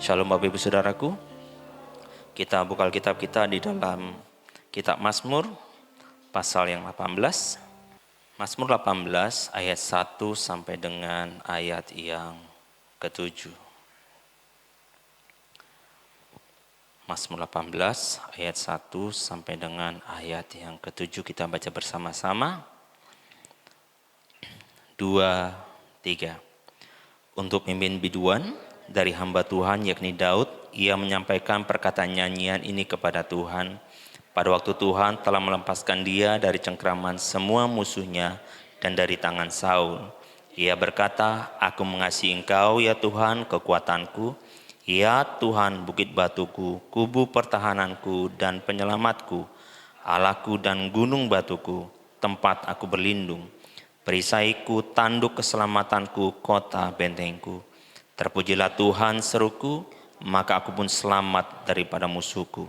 Shalom Bapak Ibu Saudaraku. Kita buka Alkitab kita di dalam kitab Mazmur pasal yang 18. Mazmur 18 ayat 1 sampai dengan ayat yang ke-7. Mazmur 18 ayat 1 sampai dengan ayat yang ke-7 kita baca bersama-sama. 2, 3. Untuk pimpin biduan dari hamba Tuhan yakni Daud, ia menyampaikan perkataan nyanyian ini kepada Tuhan. Pada waktu Tuhan telah melepaskan dia dari cengkraman semua musuhnya dan dari tangan Saul. Ia berkata, aku mengasihi Engkau ya Tuhan kekuatanku, ya Tuhan bukit batuku, kubu pertahananku dan penyelamatku, Allahku dan gunung batuku, tempat aku berlindung. Perisaiku, tanduk keselamatanku, kota bentengku. Terpujilah Tuhan seruku, maka aku pun selamat daripada musuhku.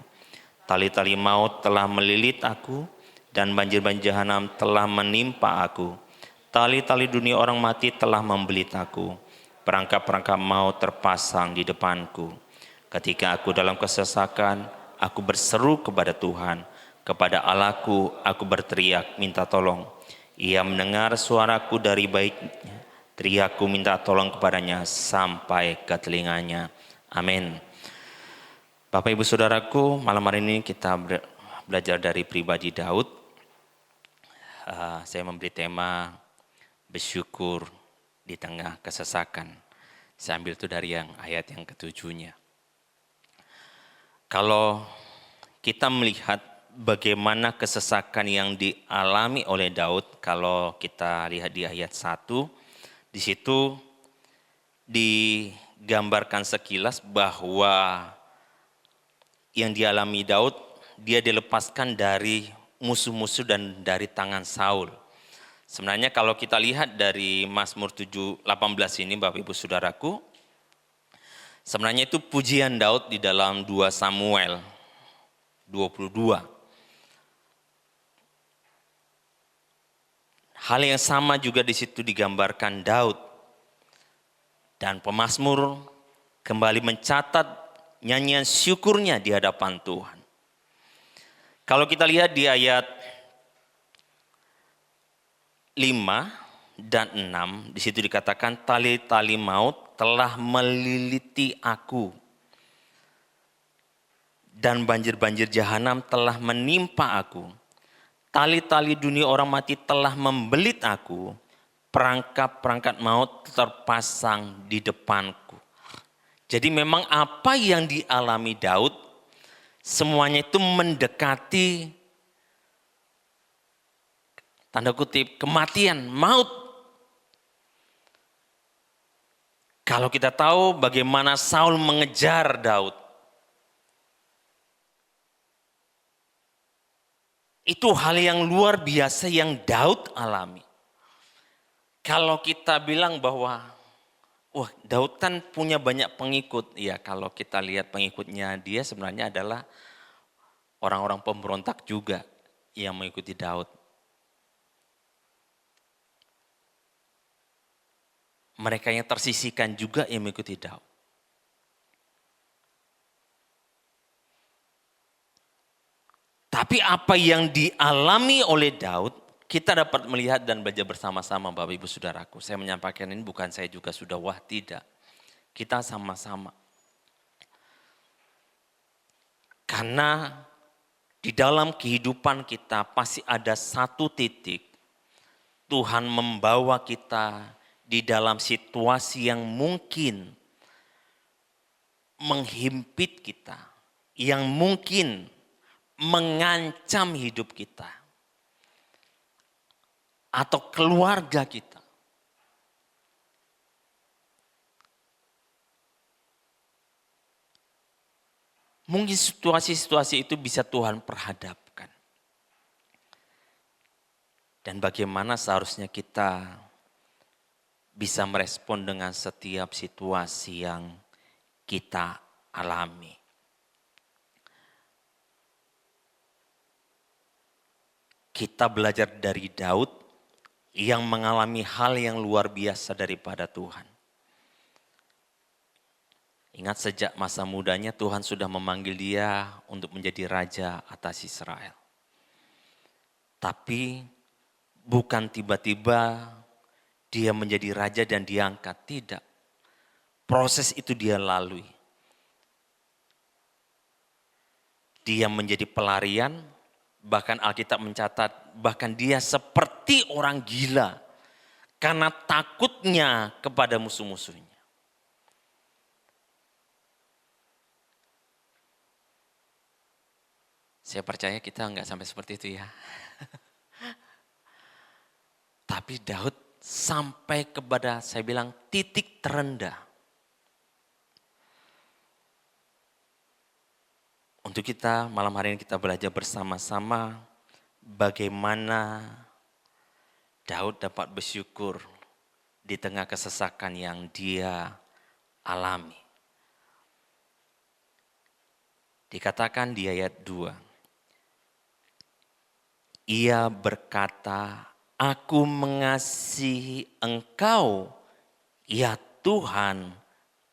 Tali-tali maut telah melilit aku, dan banjir-banjir jahanam telah menimpa aku. Tali-tali dunia orang mati telah membelit aku. Perangkap-perangkap maut terpasang di depanku. Ketika aku dalam kesesakan, aku berseru kepada Tuhan. Kepada Allahku, aku berteriak minta tolong. Ia mendengar suaraku dari baiknya. Teriakku minta tolong kepadanya sampai ke telinganya. Amin. Bapak Ibu Saudaraku, malam hari ini kita belajar dari pribadi Daud. Saya memberi tema bersyukur di tengah kesesakan. Saya ambil itu dari yang ayat yang ke-7-nya. Kalau kita melihat bagaimana kesesakan yang dialami oleh Daud, kalau kita lihat di ayat 1, di situ digambarkan sekilas bahwa yang dialami Daud, dia dilepaskan dari musuh-musuh dan dari tangan Saul. Sebenarnya kalau kita lihat dari Mazmur 18 ini Bapak Ibu Saudaraku, sebenarnya itu pujian Daud di dalam 2 Samuel 22. Hal yang sama juga di situ digambarkan Daud. Dan pemazmur kembali mencatat nyanyian syukurnya di hadapan Tuhan. Kalau kita lihat di ayat 5 dan 6, di situ dikatakan tali-tali maut telah meliliti aku. Dan banjir-banjir jahanam telah menimpa aku. Tali-tali dunia orang mati telah membelit aku, perangkap-perangkap maut terpasang di depanku. Jadi memang apa yang dialami Daud, semuanya itu mendekati, tanda kutip, kematian, maut. Kalau kita tahu bagaimana Saul mengejar Daud, itu hal yang luar biasa yang Daud alami. Kalau kita bilang bahwa, wah Daud kan punya banyak pengikut. Ya kalau kita lihat pengikutnya dia sebenarnya adalah orang-orang pemberontak juga yang mengikuti Daud. Mereka yang tersisihkan juga yang mengikuti Daud. Tapi apa yang dialami oleh Daud, kita dapat melihat dan belajar bersama-sama Bapak Ibu Saudaraku. Saya menyampaikan ini bukan saya juga sudah wah tidak. Kita sama-sama. Karena di dalam kehidupan kita pasti ada satu titik Tuhan membawa kita di dalam situasi yang mungkin menghimpit kita, yang mungkin mengancam hidup kita atau keluarga kita. Mungkin situasi-situasi itu bisa Tuhan perhadapkan. Dan bagaimana seharusnya kita bisa merespon dengan setiap situasi yang kita alami. Kita belajar dari Daud yang mengalami hal yang luar biasa daripada Tuhan. Ingat sejak masa mudanya Tuhan sudah memanggil dia untuk menjadi raja atas Israel. Tapi bukan tiba-tiba dia menjadi raja dan diangkat, tidak. Proses itu dia lalui. Dia menjadi pelarian, bahkan Alkitab mencatat, bahkan dia seperti orang gila karena takutnya kepada musuh-musuhnya. Saya percaya kita enggak sampai seperti itu ya. Tapi Daud sampai kepada, saya bilang, titik terendah. Untuk kita malam hari ini kita belajar bersama-sama bagaimana Daud dapat bersyukur di tengah kesesakan yang dia alami. Dikatakan di ayat 2. Ia berkata, aku mengasihi Engkau, ya Tuhan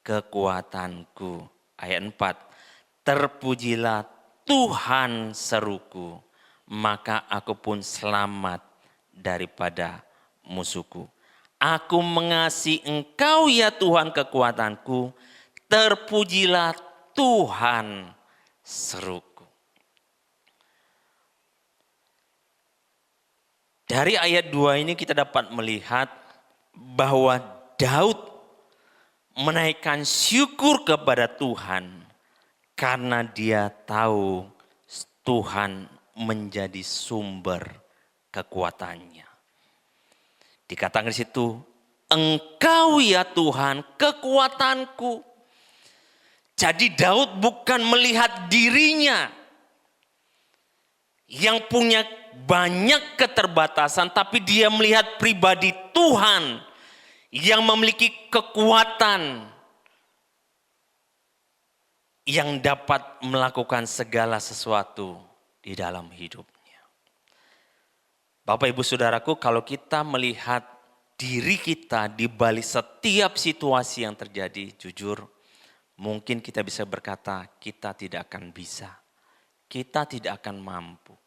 kekuatanku. Ayat 4. Terpujilah Tuhan seruku, maka aku pun selamat daripada musuhku. Aku mengasihi Engkau ya Tuhan kekuatanku, terpujilah Tuhan seruku. Dari ayat 2 ini kita dapat melihat bahwa Daud menaikkan syukur kepada Tuhan. Karena dia tahu Tuhan menjadi sumber kekuatannya. Dikatakan di situ, Engkau ya Tuhan kekuatanku. Jadi Daud bukan melihat dirinya yang punya banyak keterbatasan, tapi dia melihat pribadi Tuhan yang memiliki kekuatan yang dapat melakukan segala sesuatu di dalam hidupnya. Bapak Ibu Saudaraku, kalau kita melihat diri kita di balik setiap situasi yang terjadi, jujur, mungkin kita bisa berkata kita tidak akan bisa, kita tidak akan mampu.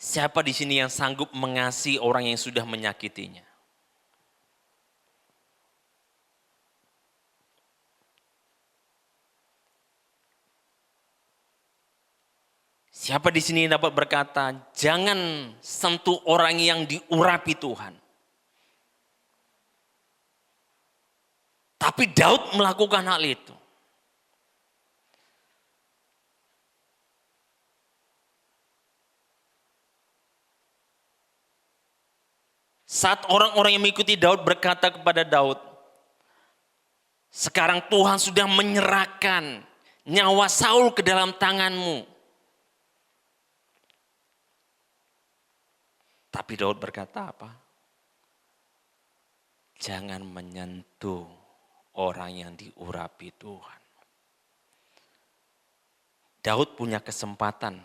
Siapa di sini yang sanggup mengasihi orang yang sudah menyakitinya? Siapa di sini dapat berkata, jangan sentuh orang yang diurapi Tuhan. Tapi Daud melakukan hal itu. Saat orang-orang yang mengikuti Daud berkata kepada Daud, sekarang Tuhan sudah menyerahkan nyawa Saul ke dalam tanganmu. Tapi Daud berkata apa? Jangan menyentuh orang yang diurapi Tuhan. Daud punya kesempatan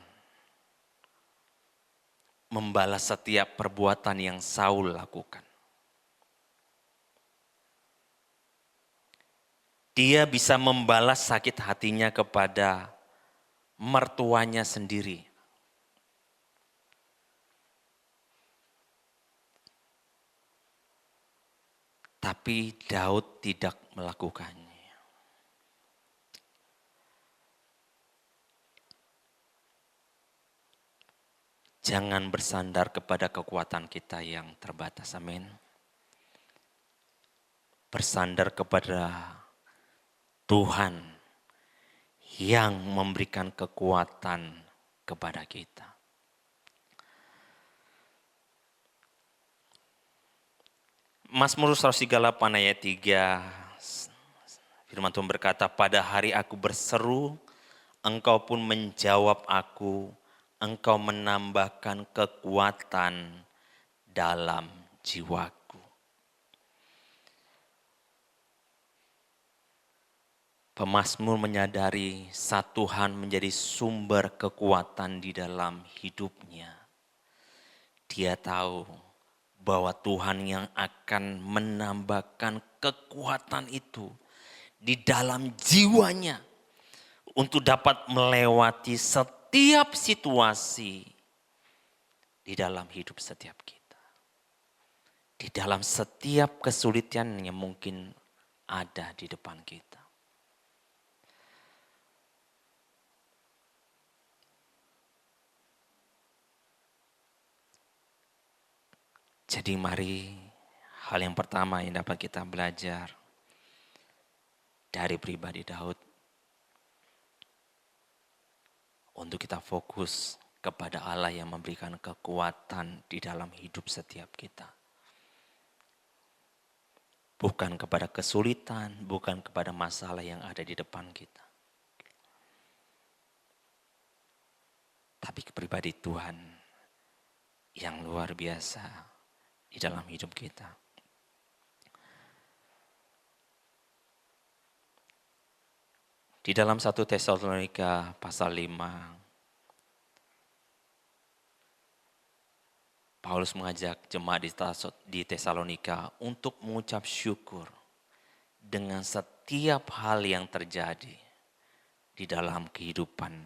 membalas setiap perbuatan yang Saul lakukan. Dia bisa membalas sakit hatinya kepada mertuanya sendiri. Tapi Daud tidak melakukannya. Jangan bersandar kepada kekuatan kita yang terbatas. Amin. Bersandar kepada Tuhan yang memberikan kekuatan kepada kita. Mazmur 138 ayat 3, firman Tuhan berkata, pada hari aku berseru, Engkau pun menjawab aku, Engkau menambahkan kekuatan dalam jiwaku. Pemazmur menyadari saat Tuhan menjadi sumber kekuatan di dalam hidupnya. Dia tahu bahwa Tuhan yang akan menambahkan kekuatan itu di dalam jiwanya untuk dapat melewati setiap situasi di dalam hidup setiap kita. Di dalam setiap kesulitan yang mungkin ada di depan kita. Jadi mari hal yang pertama yang dapat kita belajar dari pribadi Daud, untuk kita fokus kepada Allah yang memberikan kekuatan di dalam hidup setiap kita. Bukan kepada kesulitan, bukan kepada masalah yang ada di depan kita. Tapi kepribadi Tuhan yang luar biasa di dalam hidup kita. Di dalam 1 Tesalonika pasal 5, Paulus mengajak jemaat di Tesalonika untuk mengucap syukur dengan setiap hal yang terjadi di dalam kehidupan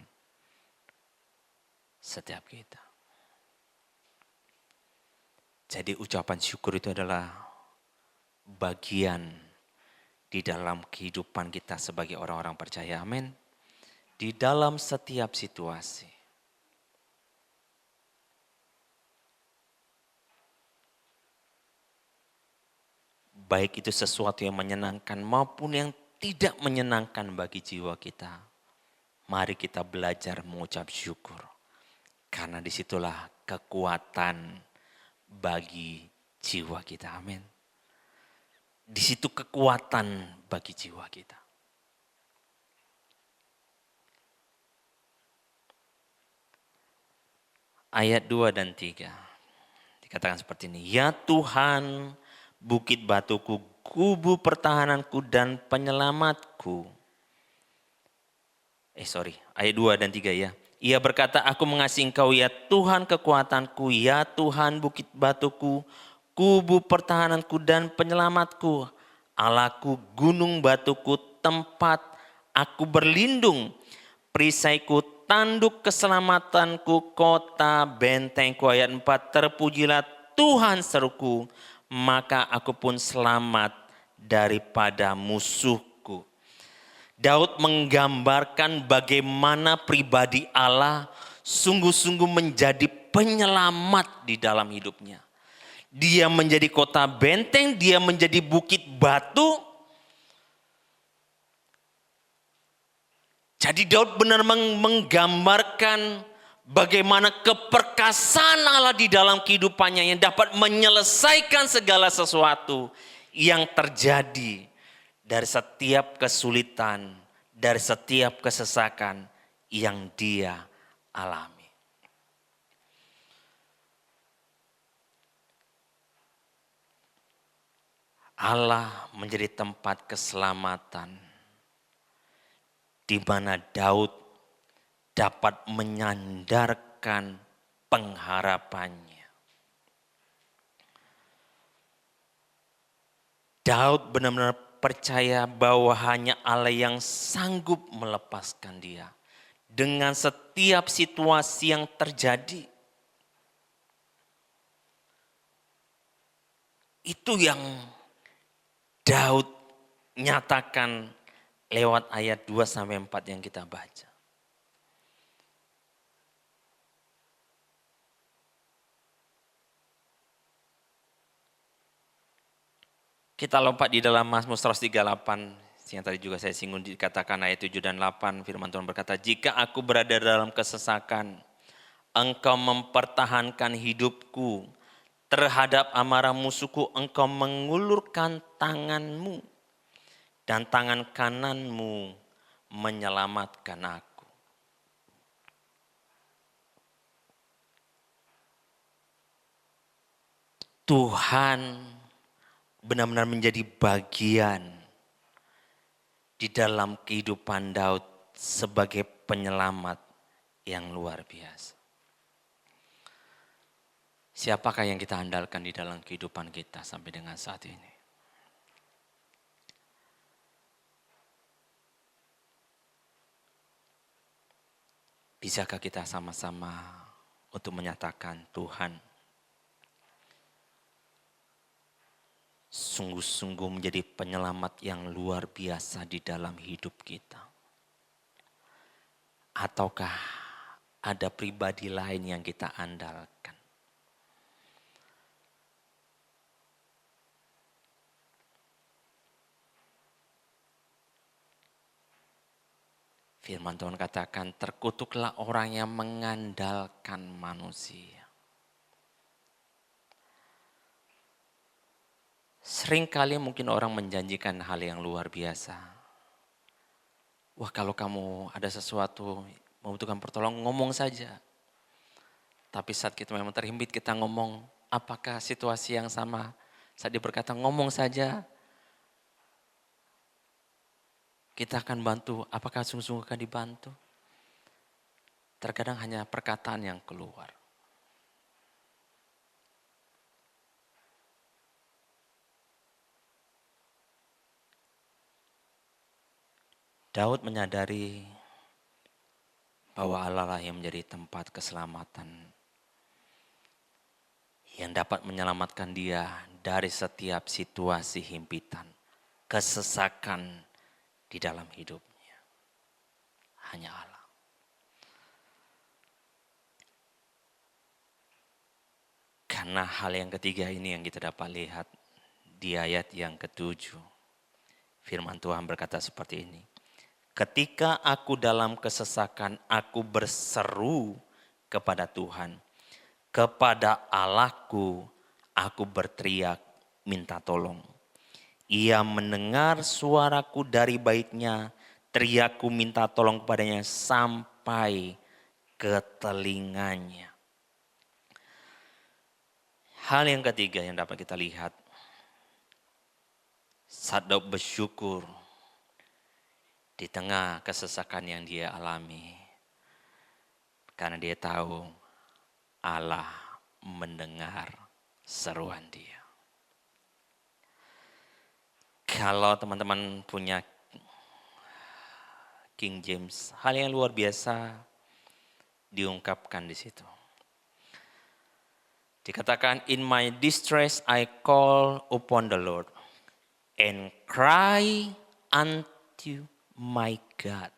setiap kita. Jadi ucapan syukur itu adalah bagian di dalam kehidupan kita sebagai orang-orang percaya. Amin. Di dalam setiap situasi. Baik itu sesuatu yang menyenangkan maupun yang tidak menyenangkan bagi jiwa kita. Mari kita belajar mengucap syukur. Karena disitulah kekuatan bagi jiwa kita. Amin. Di situ kekuatan bagi jiwa kita. Ayat 2 dan 3 dikatakan seperti ini. Ya Tuhan, bukit batuku, kubu pertahananku dan penyelamatku. Ayat 2 dan 3 ya. Ia berkata, aku mengasihi engkau ya Tuhan kekuatanku, ya Tuhan bukit batuku, kubu pertahananku dan penyelamatku. Allahku gunung batuku, tempat aku berlindung. Perisaiku, tanduk keselamatanku, kota bentengku. Ayat 4, terpujilah Tuhan seruku, maka aku pun selamat daripada musuhku. Daud menggambarkan bagaimana pribadi Allah sungguh-sungguh menjadi penyelamat di dalam hidupnya. Dia menjadi kota benteng, dia menjadi bukit batu. Jadi Daud benar menggambarkan bagaimana keperkasaan Allah di dalam kehidupannya yang dapat menyelesaikan segala sesuatu yang terjadi dari setiap kesulitan, dari setiap kesesakan yang dia alami. Allah menjadi tempat keselamatan di mana Daud dapat menyandarkan pengharapannya. Daud benar-benar percaya bahwa hanya Allah yang sanggup melepaskan dia dengan setiap situasi yang terjadi. Itu yang Daud nyatakan lewat ayat 2-4 yang kita baca. Kita lompat di dalam Mazmur 138 yang tadi juga saya singgung, dikatakan ayat 7 dan 8, firman Tuhan berkata, jika aku berada dalam kesesakan, engkau mempertahankan hidupku. Terhadap amarah musuhku engkau mengulurkan tanganmu dan tangan kananmu menyelamatkan aku. Tuhan benar-benar menjadi bagian di dalam kehidupan Daud sebagai penyelamat yang luar biasa. Siapakah yang kita andalkan di dalam kehidupan kita sampai dengan saat ini? Bisakah kita sama-sama untuk menyatakan, Tuhan, sungguh-sungguh menjadi penyelamat yang luar biasa di dalam hidup kita? Ataukah ada pribadi lain yang kita andalkan? Firman Tuhan katakan, terkutuklah orang yang mengandalkan manusia. Seringkali mungkin orang menjanjikan hal yang luar biasa. Wah, kalau kamu ada sesuatu membutuhkan pertolongan, ngomong saja. Tapi saat kita memang terhimpit, kita ngomong, apakah situasi yang sama? Saat dia berkata, ngomong saja. Kita akan bantu, apakah sungguh-sungguh akan dibantu? Terkadang hanya perkataan yang keluar. Daud menyadari bahwa Allah lah yang menjadi tempat keselamatan. Yang dapat menyelamatkan dia dari setiap situasi himpitan, kesesakan di dalam hidupnya. Hanya Allah. Karena hal yang ketiga ini yang kita dapat lihat di ayat yang ke-7. Firman Tuhan berkata seperti ini. Ketika aku dalam kesesakan, aku berseru kepada Tuhan. Kepada Allahku, aku berteriak minta tolong. Ia mendengar suaraku dari baiknya, teriakku minta tolong kepadanya sampai ke telinganya. Hal yang ketiga yang dapat kita lihat, saat Daud bersyukur di tengah kesesakan yang dia alami. Karena dia tahu Allah mendengar seruan dia. Kalau teman-teman punya King James, hal yang luar biasa diungkapkan di situ. Dikatakan, in my distress I call upon the Lord and cry unto my God.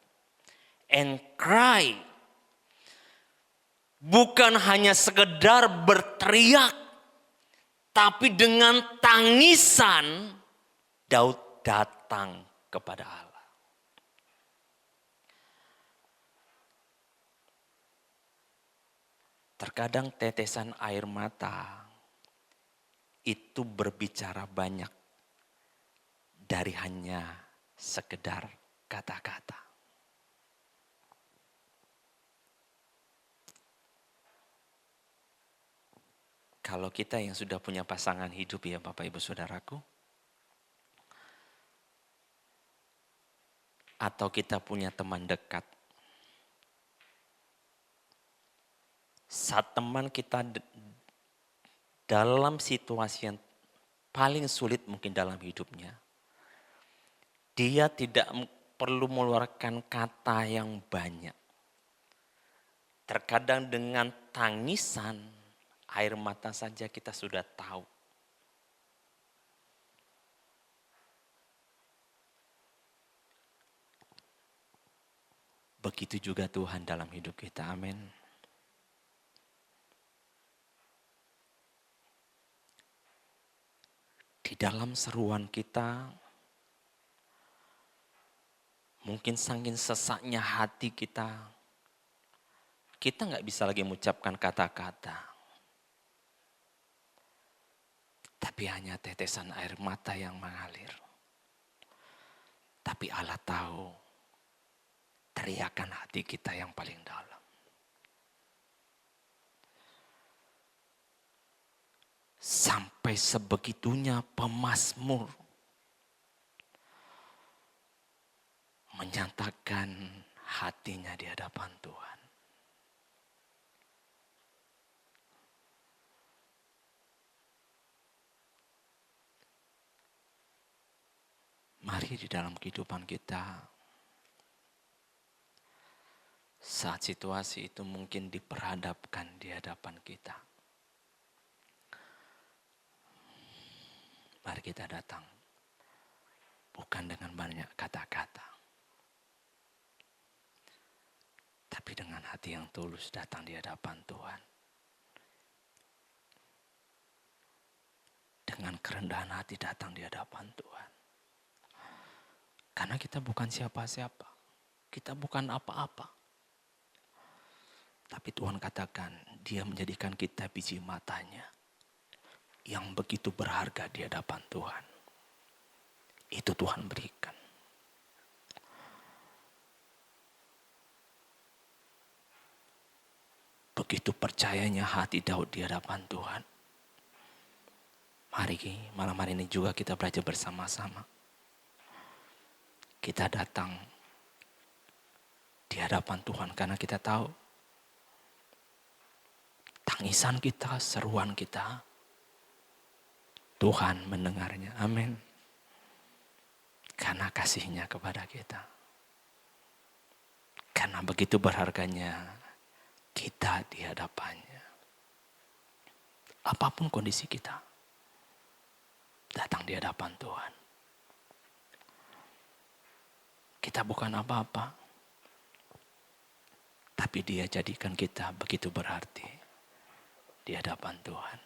And cry. Bukan hanya sekedar berteriak, tapi dengan tangisan Daud datang kepada Allah. Terkadang tetesan air mata itu berbicara banyak dari hanya sekedar kata-kata. Kalau kita yang sudah punya pasangan hidup ya Bapak Ibu Saudaraku, atau kita punya teman dekat. Saat teman kita dalam situasi yang paling sulit mungkin dalam hidupnya, dia tidak perlu mengeluarkan kata yang banyak. Terkadang dengan tangisan, air mata saja kita sudah tahu. Begitu juga Tuhan dalam hidup kita, amin. Di dalam seruan kita, mungkin saking sesaknya hati kita nggak bisa lagi mengucapkan kata-kata. Tapi hanya tetesan air mata yang mengalir. Tapi Allah tahu teriakan hati kita yang paling dalam. Sampai sebegitunya pemazmur menyatakan hatinya di hadapan Tuhan. hari di dalam kehidupan kita, saat situasi itu mungkin diperhadapkan di hadapan kita, mari kita datang, bukan dengan banyak kata-kata, tapi dengan hati yang tulus datang di hadapan Tuhan. Dengan kerendahan hati datang di hadapan Tuhan. Karena kita bukan siapa-siapa. Kita bukan apa-apa. Tapi Tuhan katakan, Dia menjadikan kita biji matanya yang begitu berharga di hadapan Tuhan. Itu Tuhan berikan. Begitu percayanya hati Daud di hadapan Tuhan. Mari malam hari ini juga kita belajar bersama-sama. Kita datang di hadapan Tuhan karena kita tahu tangisan kita, seruan kita, Tuhan mendengarnya. Amin. Karena kasihnya kepada kita. Karena begitu berharganya kita di hadapannya. Apapun kondisi kita, datang di hadapan Tuhan. Kita bukan apa-apa, tapi Dia jadikan kita begitu berarti di hadapan Tuhan.